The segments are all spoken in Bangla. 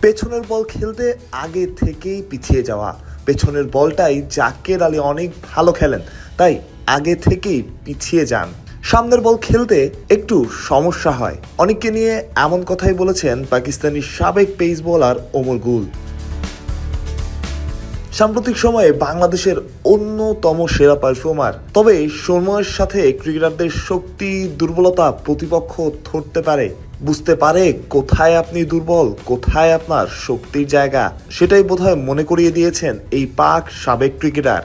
পেছনের বল খেলতে আগে থেকেই পিছিয়ে যাওয়া। পেছনের বলটাই জাকের আলী অনেক ভালো খেলেন, তাই আগে থেকেই পিছিয়ে যান। সামনের বল খেলতে একটু সমস্যা হয়। অনেককে নিয়ে এমন কথাই বলেছেন পাকিস্তানি সাবেক পেস বোলার ওমর গুল। সাম্প্রতিক সময়ে বাংলাদেশের অন্যতম সেরা পারফর্মার। তবে সময়ের সাথে ক্রিকেটারদের শক্তি দুর্বলতা প্রতিপক্ষ ধরতে পারে, বুঝতে পারে কোথায় আপনি দুর্বল, কোথায় আপনার শক্তির জায়গা। সেটাই বোধহয় মনে করিয়ে দিয়েছেন এই পাক সাবেক ক্রিকেটার।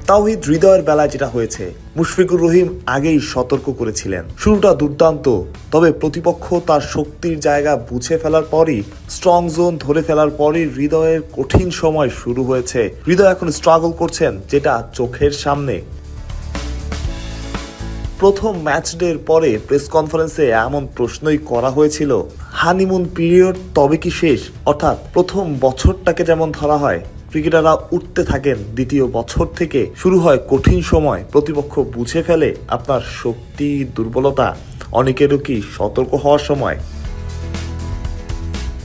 তাওহিদ হৃদয়ের বেলায় যেটা হয়েছে, মুশফিকুর রহিম আগেই সতর্ক করেছিলেন। শুরুটা দুর্দান্ত, তবে প্রতিপক্ষ তার শক্তির জায়গা বুঝে ফেলার পরই, স্ট্রং জোন ধরে ফেলার পরই হৃদয়ের কঠিন সময় শুরু হয়েছে। হৃদয় এখন স্ট্রাগল করছেন, যেটা চোখের সামনে। প্রথম ম্যাচ ডের পরে প্রেস কনফারেন্সে এমন প্রশ্নই করা হয়েছিল, হানিমুন পিরিয়ড তবে কি শেষ? অর্থাৎ প্রথম বছরটাকে যেমন ধরা হয়, ক্রিকেটাররা উঠতে থাকেন, দ্বিতীয় বছর থেকে শুরু হয় কঠিন সময়। প্রতিপক্ষ বুঝে ফেলে আপনার শক্তি দুর্বলতা। অনেকেরও কি সতর্ক হওয়ার সময়।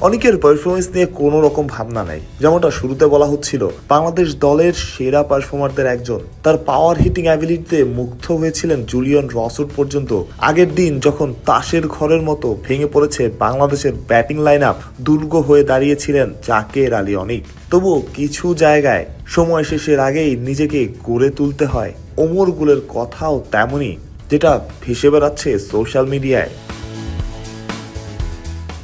অনেকের পারফরমেন্স নিয়ে কোনো রকম ভাবনা নাই। যেমনটা শুরুতে বলা হচ্ছিল, বাংলাদেশ দলের সেরা পারফর্মারদের একজন। তার পাওয়ার হিটিং অ্যাবিলিটিতে মুগ্ধ হয়েছিলেন জুলিয়ান রসউড পর্যন্ত। আগের দিন যখন তাসের ঘরের মতো ভেঙে পড়েছে বাংলাদেশের ব্যাটিং লাইন আপ, দুর্গ হয়ে দাঁড়িয়েছিলেন জাকের আলী অনেক। তবুও কিছু জায়গায় সময় শেষের আগেই নিজেকে গড়ে তুলতে হয়। ওমর গুলের কথাও তেমনই, যেটা ভেসে বেড়াচ্ছে সোশ্যাল মিডিয়ায়।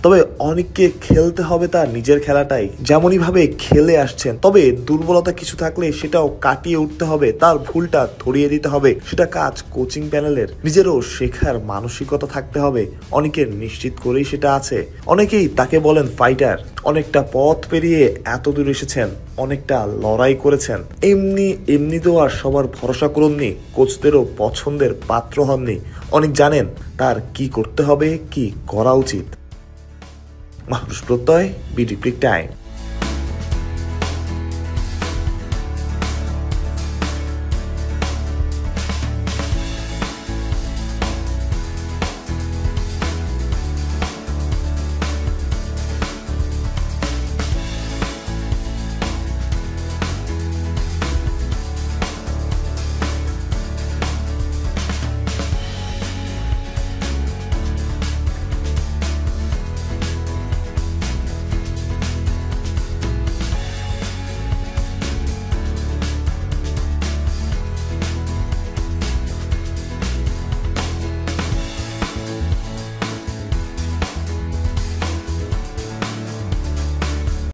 তবে অনেককে খেলতে হবে তার নিজের খেলাটাই, যেমনই ভাবে খেলে আসছেন। তবে দুর্বলতা কিছু থাকলে সেটাও কাটিয়ে উঠতে হবে, তার ভুলটা ধরিয়ে দিতে হবে। সেটা কাজ কোচিং প্যানেলের। নিজেরও শেখার মানসিকতা থাকতে হবে। অনেকের নিশ্চিত করেই সেটা আছে। অনেকেই তাকে বলেন ফাইটার। অনেকটা পথ পেরিয়ে এত দূর এসেছেন, অনেকটা লড়াই করেছেন। এমনি তো আর সবার ভরসা করুননি, কোচদেরও পছন্দের পাত্র হননি। অনেক জানেন তার কি করতে হবে, কি করা উচিত। মাহরুজ প্রত্যয়, বিডি ক্রিক টাইম।